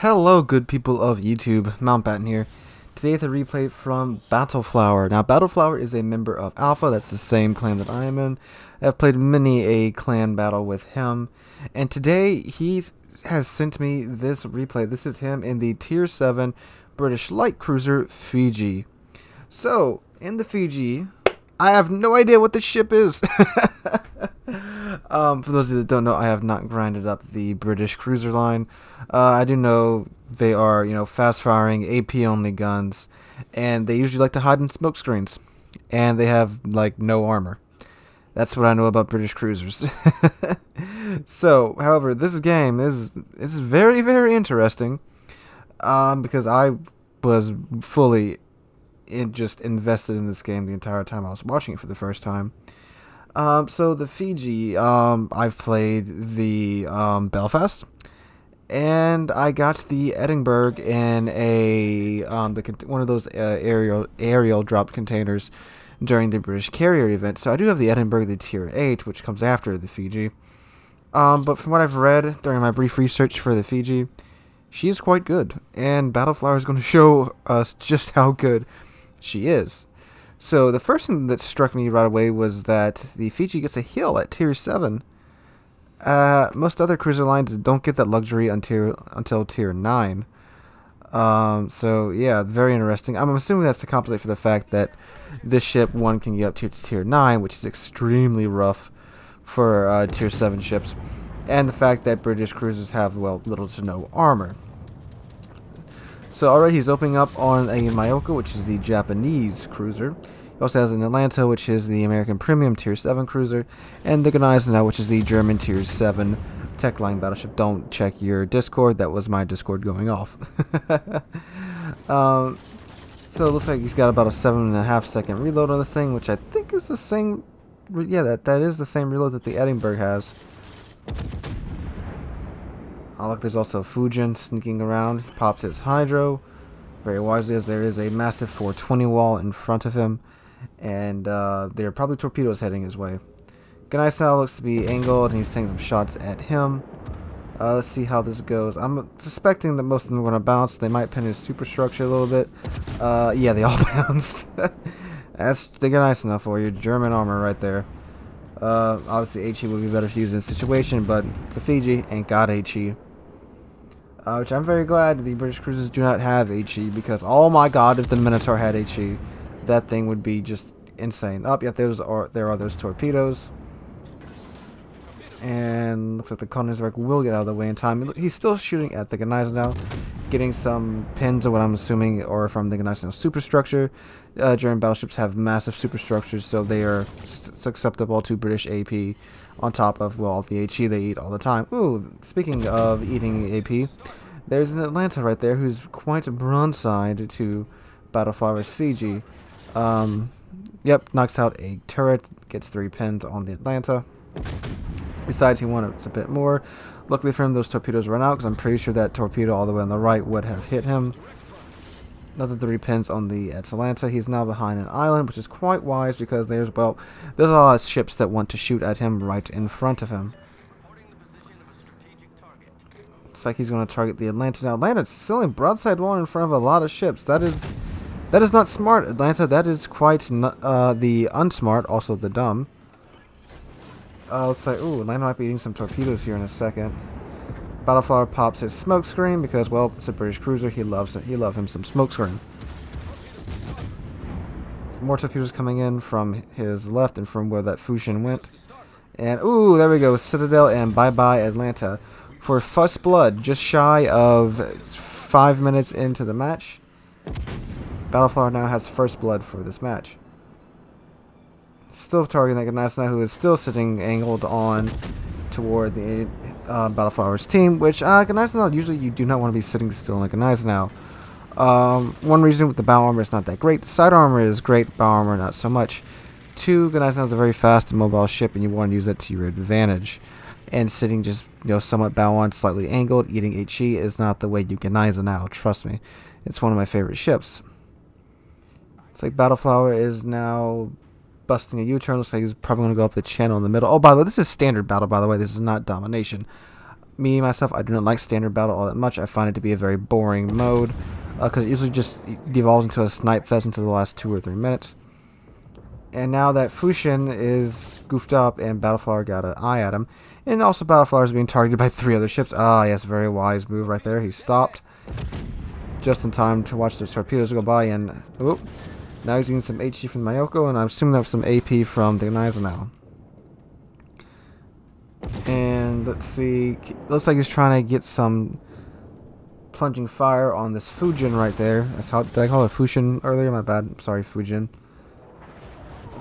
Hello, good people of YouTube. Mountbatten here. Today, the replay from Battleflower. Now, Battleflower is a member of Alpha. That's the same clan that I am in. I've played many a clan battle with him, and today he has sent me this replay. This is him in the Tier VII British light cruiser Fiji. So, in the Fiji, I have no idea what this ship is. For those of you that don't know, I have not grinded up the British cruiser line. I do know they are, fast-firing, AP-only guns, and they usually like to hide in smoke screens, and they have, no armor. That's what I know about British cruisers. So, however, this game is very, very interesting, because I was fully just invested in this game the entire time I was watching it for the first time. So the Fiji, I've played the Belfast, and I got the Edinburgh in a one of those aerial drop containers during the British carrier event. So I do have the Edinburgh, the Tier 8, which comes after the Fiji. But from what I've read during my brief research for the Fiji, she is quite good, and Battleflower is going to show us just how good she is. So the first thing that struck me right away was that the Fiji gets a heal at Tier 7. Most other cruiser lines don't get that luxury until Tier 9. So yeah, very interesting. I'm assuming that's to compensate for the fact that this ship, one, can get up to Tier 9, which is extremely rough for Tier 7 ships, and the fact that British cruisers have, well, little to no armor. So already he's opening up on a Myoka, which is the Japanese cruiser. He also has an Atlanta, which is the American Premium Tier 7 cruiser, and the Gneisenau, which is the German Tier 7 tech line battleship. Don't check your Discord. That was my Discord going off. So it looks like he's got about a 7.5 second reload on this thing, which I think is the same. Yeah, that is the same reload that the Edinburgh has. Oh, look, there's also Fujin sneaking around. He pops his hydro very wisely, as there is a massive 420 wall in front of him, and there are probably torpedoes heading his way. Gneisenau looks to be angled, and he's taking some shots at him. Let's see how this goes. I'm suspecting that most of them are going to bounce. They might pin his superstructure a little bit. Yeah, they all bounced. That's the Gneisenau for you. German armor right there. Obviously, HE would be better to use in this situation, but it's a Fiji, ain't got HE. Which I'm very glad the British cruisers do not have HE, because, oh my god, if the Minotaur had HE, that thing would be just insane. Oh, yet there are those torpedoes. And looks like the Konigsberg will get out of the way in time. He's still shooting at the Gneisenau, getting some pins of what I'm assuming are from the Gneisenau superstructure. German battleships have massive superstructures, so they are susceptible to British AP on top of, well, the HE they eat all the time. Ooh, speaking of eating AP, there's an Atlanta right there who's quite broadside to Battleflower's Fiji. Yep, knocks out a turret, gets 3 pins on the Atlanta. Besides, he wants a bit more. Luckily for him, those torpedoes run out, because I'm pretty sure that torpedo all the way on the right would have hit him. Another 3 pins on the Atalanta. He's now behind an island, which is quite wise, because there's a lot of ships that want to shoot at him right in front of him. Looks like he's going to target the Atlanta. Now, Atlanta's sailing broadside wall in front of a lot of ships. That is not smart, Atlanta. That is quite the unsmart, also the dumb. Let's say, ooh, Atlanta might be eating some torpedoes here in a second. Battleflower pops his smoke screen because, well, it's a British cruiser. He loves it. He loves him some smoke screen. Some more torpedoes coming in from his left and from where that Fushin went. And, ooh, there we go. Citadel and bye-bye Atlanta. For first blood, just shy of 5 minutes into the match, Battleflower now has first blood for this match. Still targeting that Gneisenau, who is still sitting angled on toward the Battleflower's team, which Gneisenau, usually you do not want to be sitting still in a Gneisenau. One reason with the bow armor is not that great. Side armor is great, bow armor not so much. 2, Gneisenau is a very fast and mobile ship, and you want to use it to your advantage. And sitting just, somewhat bow on, slightly angled, eating HE is not the way you Gneisenau, trust me. It's one of my favorite ships. It's like Battleflower is now busting a U-turn. Looks like he's probably going to go up the channel in the middle. Oh, by the way, this is standard battle, by the way. This is not domination. Me, myself, I do not like standard battle all that much. I find it to be a very boring mode because it usually just devolves into a snipe fest into the last 2 or 3 minutes. And now that Fushin is goofed up and Battleflower got an eye at him, and also Battleflower is being targeted by 3 other ships. Ah, yes, very wise move right there. He stopped just in time to watch those torpedoes go by, and oh, now he's getting some HG from the Mayoko, and I'm assuming that was some AP from the Gneisenau. And let's see, looks like he's trying to get some plunging fire on this Fujin right there. Did I call it Fushin earlier? My bad. Sorry, Fujin.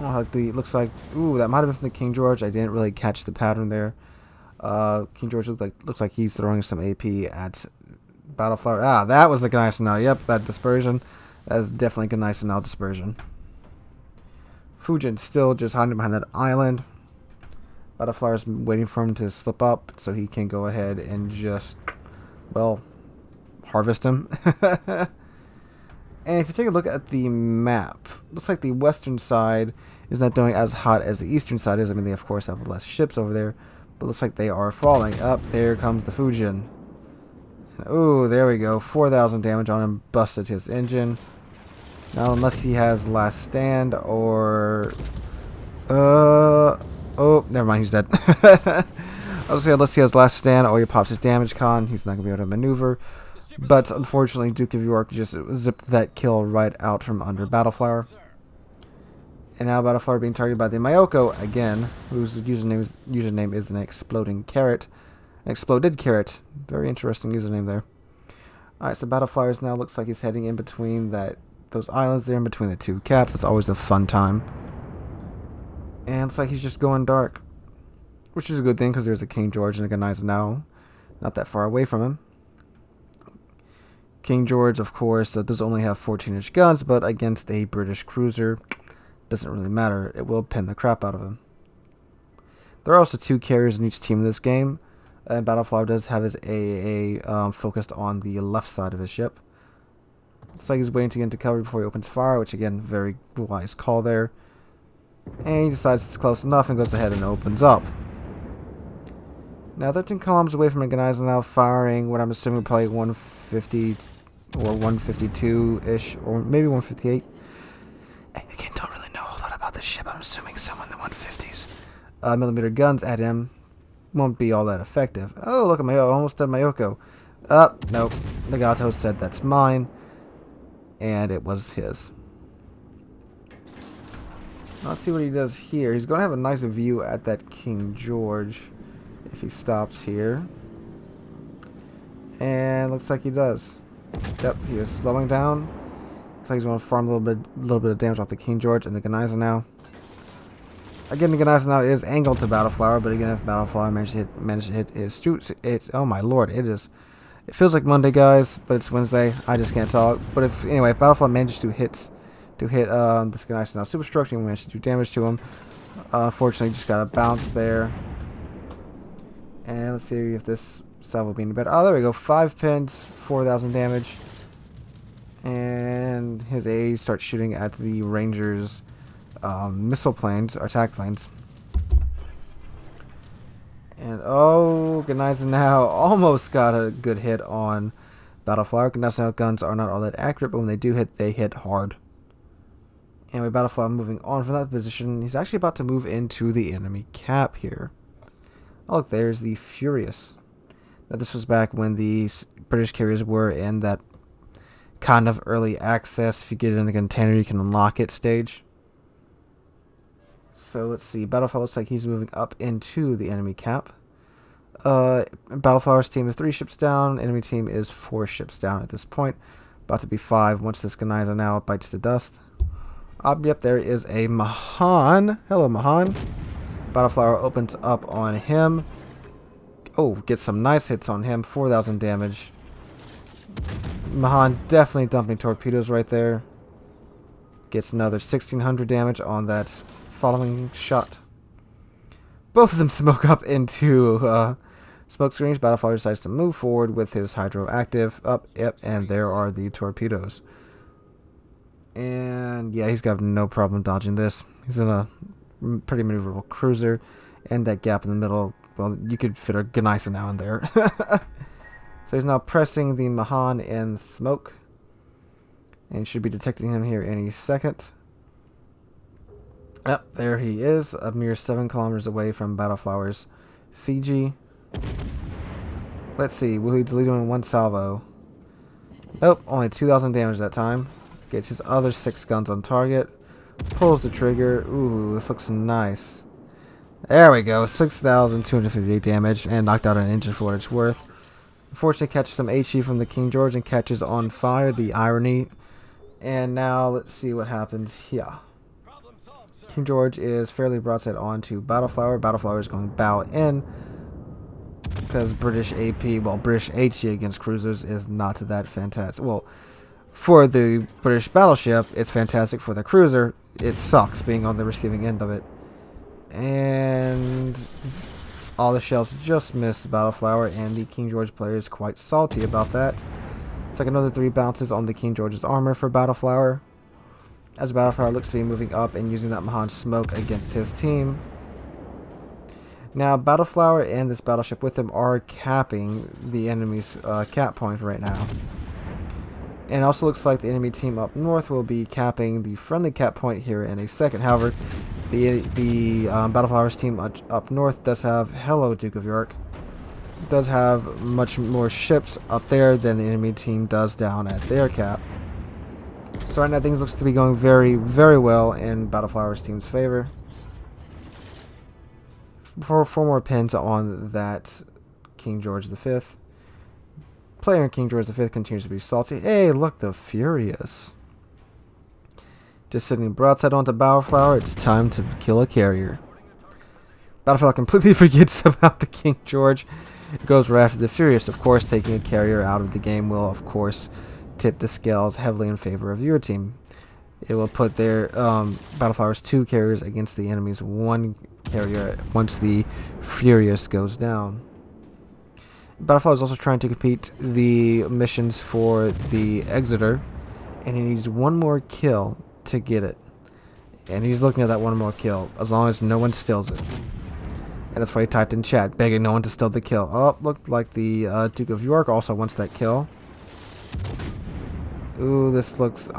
Looks like, ooh, that might have been from the King George. I didn't really catch the pattern there. King George looks like he's throwing some AP at Battleflower. Ah, that was the Gneisenau. Yep, that dispersion. That is definitely Gneisenau dispersion. Fujin still just hiding behind that island. Battleflower's waiting for him to slip up so he can go ahead and just, well, harvest him. And if you take a look at the map, looks like the western side is not doing as hot as the eastern side is. I mean, they of course have less ships over there, but looks like they are falling. Up there comes the Fujin. Oh, there we go. 4,000 damage on him. Busted his engine. Now, unless he has last stand or... Oh, never mind. He's dead. I was saying, unless he has last stand or he pops his damage con, he's not going to be able to maneuver. But unfortunately, Duke of York just zipped that kill right out from under Battleflower. And now Battleflower being targeted by the Mayoko again, whose username is an exploding carrot. An exploded carrot. Very interesting username there. Alright, so Battleflower now looks like he's heading in between those islands there, in between the 2 caps. It's always a fun time. And it's like he's just going dark. Which is a good thing because there's a King George and a Gneisenau not that far away from him. King George, of course, does only have 14-inch guns, but against a British cruiser, doesn't really matter. It will pin the crap out of him. There are also 2 carriers in each team in this game, and Battleflower does have his AAA focused on the left side of his ship. Looks like he's waiting to get into cover before he opens fire, which again, very wise call there. And he decides it's close enough and goes ahead and opens up. Now 13 kilometers away from a Gneisenau firing what I'm assuming probably 150 or 152-ish, or maybe 158. Again, don't really know a whole lot about this ship. I'm assuming someone in the 150s. Millimeter guns at him won't be all that effective. Oh, look at Mayoko. Almost done Mayoko. Nope. Legato said that's mine. And it was his. Let's see what he does here. He's going to have a nice view at that King George if he stops here. And looks like he does. Yep, he is slowing down. Looks like he's going to farm a little bit of damage off the King George and the Gneisenau. Again, the Gneisenau is angled to Battleflower, but again, if Battleflower managed to hit his shoots, oh my lord, it feels like Monday, guys, but it's Wednesday. I just can't talk. But if Battleflower manages to hit this Gneisenau superstructure and managed to do damage to him, unfortunately, just got a bounce there. And let's see if this salvo being better. Oh, there we go. 5 pins, 4,000 damage. And his A starts shooting at the Rangers' missile planes, attack planes. And oh, Gneisenau almost got a good hit on Battleflower. Gneisenau guns are not all that accurate, but when they do hit, they hit hard. Anyway, Battleflower moving on from that position. He's actually about to move into the enemy cap here. Oh, look, there's the Furious. Now, this was back when the British carriers were in that kind of early access. If you get it in a container, you can unlock it stage. So let's see. Battleflower looks like he's moving up into the enemy cap. Battleflower's team is 3 ships down. Enemy team is 4 ships down at this point. About to be 5 once this Gneisenau bites the dust. Yep, there is a Mahan. Hello, Mahan. Battleflower opens up on him. Oh, gets some nice hits on him. 4,000 damage. Mahan definitely dumping torpedoes right there. Gets another 1,600 damage on that following shot. Both of them smoke up into smoke screens. Battleflower decides to move forward with his hydroactive. Yep, and there are the torpedoes. And yeah, he's got no problem dodging this. He's in a pretty maneuverable cruiser, and that gap in the middle well, you could fit a Gneiss now in there. So he's now pressing the Mahan in smoke. And should be detecting him here any second. Yep, there he is, a mere 7 kilometers away from Battleflower's Fiji. Let's see, will he delete him in one salvo? Nope, only 2,000 damage that time. Gets his other 6 guns on target. Pulls the trigger. Ooh, this looks nice. There we go, 6,258 damage and knocked out an engine for what it's worth. Unfortunately, catches some HE from the King George and catches on fire, the irony. And now let's see what happens here. King George is fairly broadside on to Battleflower. Battleflower is going bow in because British AP, well, British HE against cruisers is not that fantastic. Well, for the British battleship, it's fantastic. For the cruiser, it sucks being on the receiving end of it. And all the shells just missed Battleflower, and the King George player is quite salty about that. It's like another 3 bounces on the King George's armor for Battleflower, as Battleflower looks to be moving up and using that Mahan smoke against his team. Now, Battleflower and this battleship with him are capping the enemy's cap point right now. And it also looks like the enemy team up north will be capping the friendly cap point here in a second. However, the Battleflower's team up north does have, hello Duke of York, does have much more ships up there than the enemy team does down at their cap. So right now things looks to be going very, very well in Battleflower's team's favor. 4 more pins on that King George V. Player in King George V continues to be salty. Hey, look, the Furious. Just sitting broadside onto Battleflower. It's time to kill a carrier. Battleflower completely forgets about the King George. It goes right after the Furious. Of course, taking a carrier out of the game will, of course, tip the scales heavily in favor of your team. It will put their Battleflower's 2 carriers against the enemy's 1 carrier once the Furious goes down. Battleflower is also trying to complete the missions for the Exeter, and he needs 1 more kill to get it. And he's looking at that 1 more kill, as long as no one steals it. And that's why he typed in chat, begging no one to steal the kill. Oh, looked like the Duke of York also wants that kill. Ooh, this looks...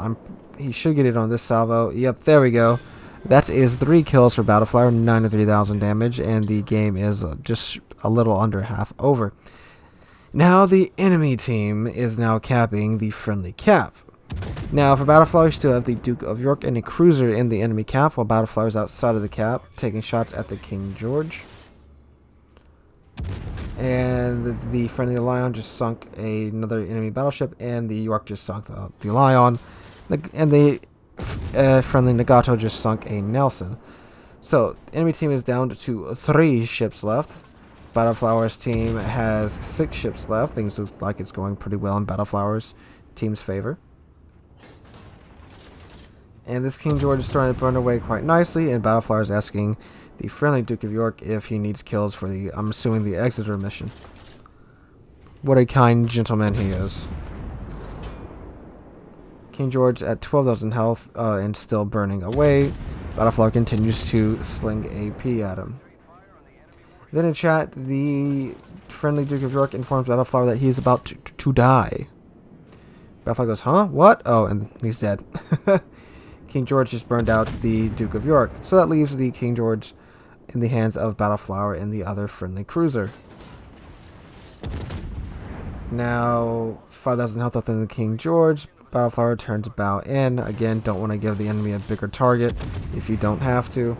he should get it on this salvo. Yep, there we go. That is 3 kills for Battleflower, 93,000 damage, and the game is just a little under half over. Now the enemy team is now capping the friendly cap. Now for Battleflower, you still have the Duke of York and a cruiser in the enemy cap, while Battleflower is outside of the cap, taking shots at the King George. And the friendly Lion just sunk another enemy battleship, and the York just sunk the Lion. And the friendly Nagato just sunk a Nelson. So, the enemy team is down to 3 ships left. Battleflower's team has 6 ships left. Things look like it's going pretty well in Battleflower's team's favor. And this King George is starting to burn away quite nicely, and Battleflower is asking the friendly Duke of York if he needs kills for the, I'm assuming, the Exeter mission. What a kind gentleman he is. King George at 12,000 health and still burning away. Battleflower continues to sling AP at him. Then in chat, the friendly Duke of York informs Battleflower that he is about to die. Battleflower goes, huh? What? Oh, and he's dead. King George just burned out the Duke of York. So that leaves the King George in the hands of Battleflower and the other friendly cruiser. Now, 5,000 health left in the King George. Battleflower turns bow in. Again, don't want to give the enemy a bigger target if you don't have to.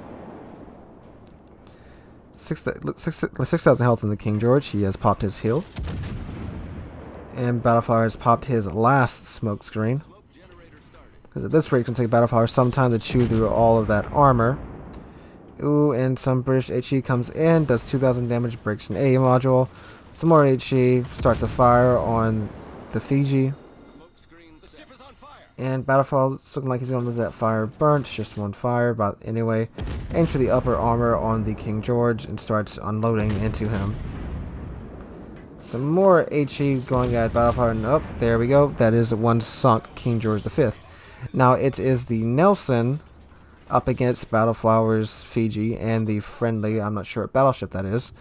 6,000 health in the King George. He has popped his heal. And Battleflower has popped his last smoke screen. Because at this rate, it's going to take Battleflower some time to chew through all of that armor. Ooh, and some British HE comes in, does 2,000 damage, breaks an A module. Some more HE, starts a fire on the Fiji. And Battleflower is looking like he's going to let that fire burn. It's just 1 fire, but anyway, aims for the upper armor on the King George and starts unloading into him. Some more HE going at Battleflower, and up, there we go. That is 1 sunk King George V. Now it is the Nelson up against Battleflower's Fiji and the friendly, I'm not sure what battleship that is,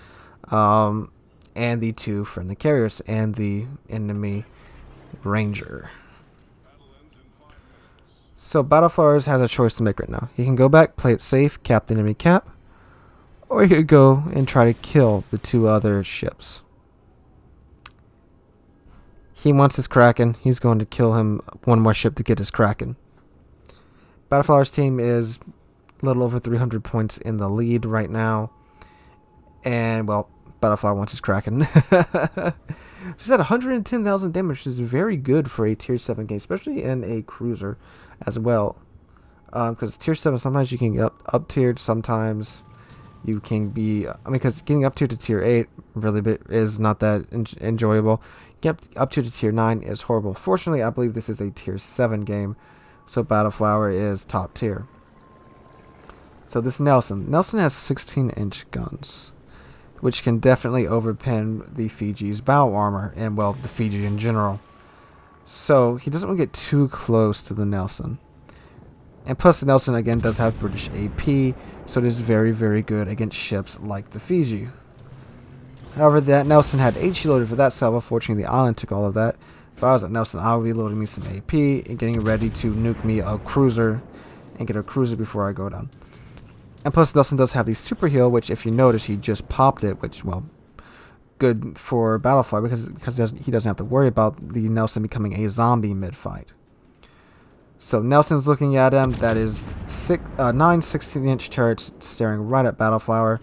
and the 2 friendly carriers and the enemy ranger. So Battleflowers has a choice to make right now. He can go back, play it safe, cap the enemy cap, or he could go and try to kill the 2 other ships. He wants his Kraken. He's going to kill him 1 more ship to get his Kraken. Battleflower's team is a little over 300 points in the lead right now. And, well, Battleflower wants his Kraken. She's at 110,000 damage, which is very good for a Tier 7 game, especially in a cruiser as well. Because Tier 7, sometimes you can get up tiered, sometimes you can be... because getting up tiered to Tier 8 really is not that enjoyable. Get up to Tier 9 is horrible. Fortunately, I believe this is a Tier 7 game, so Battleflower is top tier. So this Nelson has 16-inch guns, which can definitely overpin the Fiji's bow armor, and, well, the Fiji in general. So he doesn't want to get too close to the Nelson. And plus, the Nelson, again, does have British AP, so it is very, very good against ships like the Fiji. However, that Nelson had HE loaded for that salvo. Fortunately, the island took all of that. If I was at Nelson, I would be loading me some AP and getting ready to nuke me a cruiser and get a cruiser before I go down. And plus, Nelson does have the super heal, which, if you notice, he just popped it, which, well, good for Battleflower because he doesn't have to worry about the Nelson becoming a zombie mid-fight. So Nelson's looking at him. That is 9 16-inch turrets staring right at Battleflower.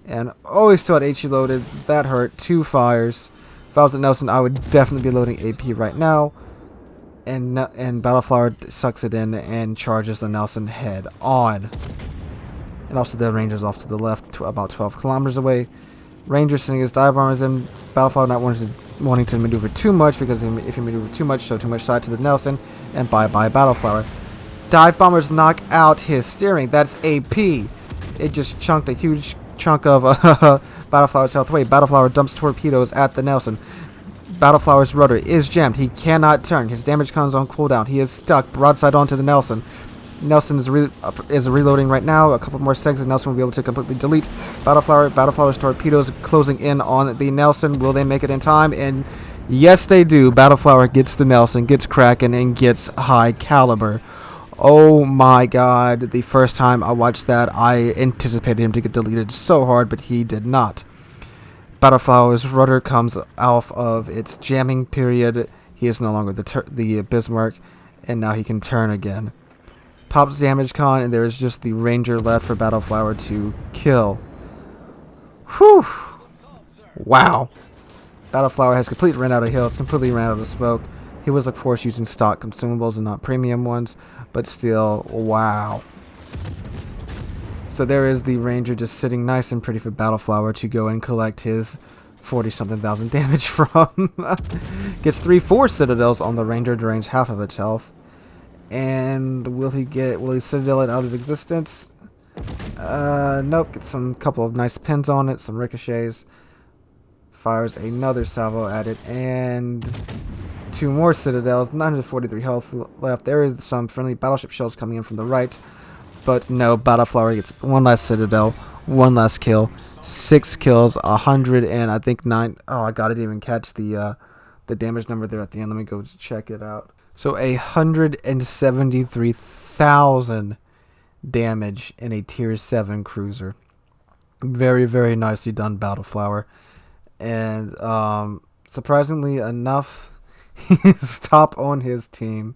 And, oh, he still had HE loaded. That hurt. 2 fires. If I was at Nelson, I would definitely be loading AP right now. And Battleflower sucks it in and charges the Nelson head on. And also the Ranger's off to the left, about 12 kilometers away. Ranger sending his dive bombers in. Battleflower not wanting to maneuver too much, because if you maneuver too much, show too much side to the Nelson, and bye-bye Battleflower. Dive bombers knock out his steering. That's AP. It just chunked a huge chunk of Battleflower's health away. Battleflower dumps torpedoes at the Nelson. Battleflower's rudder is jammed. He cannot turn. His damage comes on cooldown. He is stuck broadside onto the Nelson. Nelson is reloading right now. A couple more seconds and Nelson will be able to completely delete Battleflower's torpedoes closing in on the Nelson. Will they make it in time? And yes, they do. Battleflower gets the Nelson, gets Kraken, and gets high caliber. Oh my god. The first time I watched that, I anticipated him to get deleted so hard, but he did not. Battleflower's rudder comes off of its jamming period. He is no longer the Bismarck, and now he can turn again. Pops damage con, and there is just the Ranger left for Battleflower to kill. Whew! Wow. Battleflower has completely ran out of heals, completely ran out of smoke. He was, of course, using stock consumables and not premium ones, but still, wow. So there is the Ranger just sitting nice and pretty for Battleflower to go and collect his 40-something thousand damage from. Gets 3-4 Citadels on the Ranger, drains half of its health. And will he Citadel it out of existence? Nope. Gets some couple of nice pins on it, some ricochets. Fires another salvo at it, and 2 more Citadels. 943 health left. There is some friendly battleship shells coming in from the right, but no. Battleflower gets 1 last Citadel, 1 last kill, 6 kills, 100 and I think 9. Oh, I didn't even catch the damage number there at the end. Let me go check it out. So 173,000 damage in a Tier 7 cruiser. Very, very nicely done, Battleflower. And surprisingly enough, he's top on his team.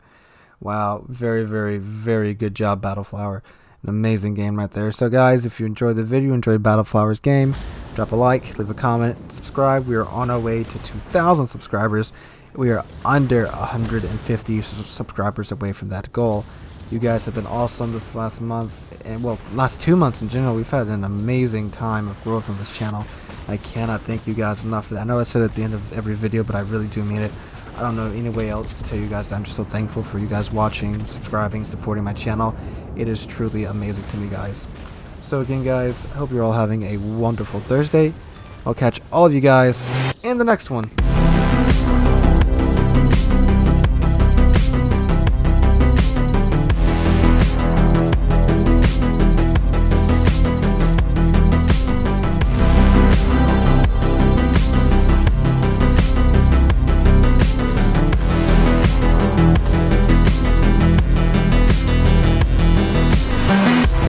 Wow, very, very, very good job, Battleflower. An amazing game right there. So guys, if you enjoyed the video, enjoyed Battleflower's game, drop a like, leave a comment, subscribe. We are on our way to 2,000 subscribers. We are under 150 subscribers away from that goal. You guys have been awesome this last month, and well, last 2 months in general. We've had an amazing time of growth on this channel. I cannot thank you guys enough for that. I know I said at the end of every video, but I really do mean it. I don't know any way else to tell you guys that I'm just so thankful for you guys watching, subscribing, supporting my channel. It is truly amazing to me, guys. So again, guys, I hope you're all having a wonderful Thursday. I'll catch all of you guys in the next one.